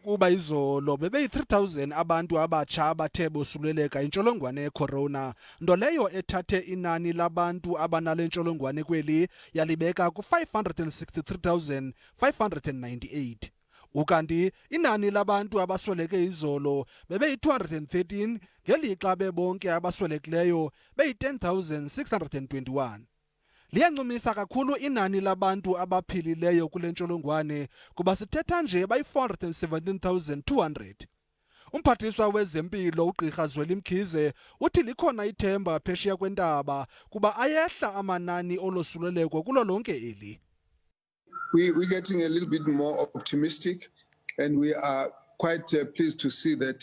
Kuba izolo bebeyi-3,000 abantu abatsha abathe bosuleleka intsholongwane yeCorona, nto leyo ethathe inani labantu abanale ntsholongwane kweli yalibeka ku-563,598. Ukanti inani labantu abasweleke izolo bebeyi-213 ngelixa bebonke abaswelekileyo beyi-10,621. Liyancumisa kakhulu inani labantu abaphilileyo kule ntsholongwane kuba sithetha nje bayi-417,200. Umphathiswa wezempilo ugqirha Zweli Mkhize uthi likhona ithemba phesheya kwentaba kuba ayehla amanani olosuleleko kulo lonke eli. We're getting a little bit more optimistic, and we are quite pleased to see that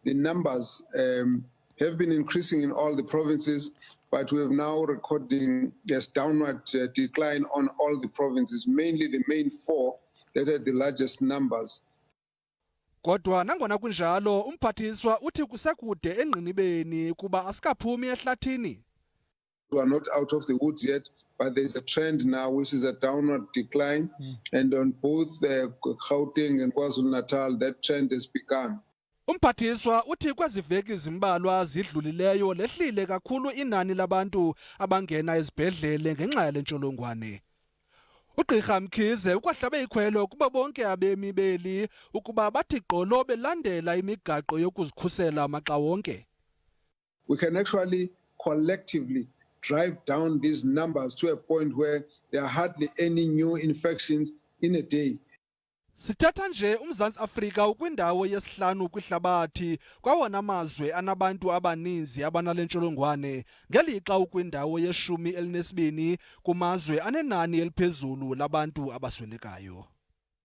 the numbers have been increasing in all the provinces, but we're now recording a downward decline on all the provinces, mainly the main four that had the largest numbers. Kodwa nangona kunjalo umphathiswa uthi kusekude engqinibeni kuba asikaphumi ehlathini. We are not out of the woods yet, but there's a trend now which is a downward decline, and on both Gauteng and KwaZulu-Natal that trend has begun. Umphathiswa uthi kwezi veki zimbalwa zidlulileyo lehlile kakhulu inani labantu abangena ezibhedlele ngenxa yale ntsholongwane. Ugqirha Mkhize ukwahlabe ikhwelo kuba bonke abemi beli ukuba bathi gqolo belandela imigaqo yokuzikhusela maxa wonke. We can actually collectively drive down these numbers to a point where there are hardly any new infections in a day. Sithetha nje uMzantsi Afrika ukwindawo yesihlanu kwihlabathi kwawona mazwe anabantu abaninzi abanale ntsholongwane, ngelixa ukwindawo ye-12 kumazwe anenani eliphezulu labantu abaswelekayo.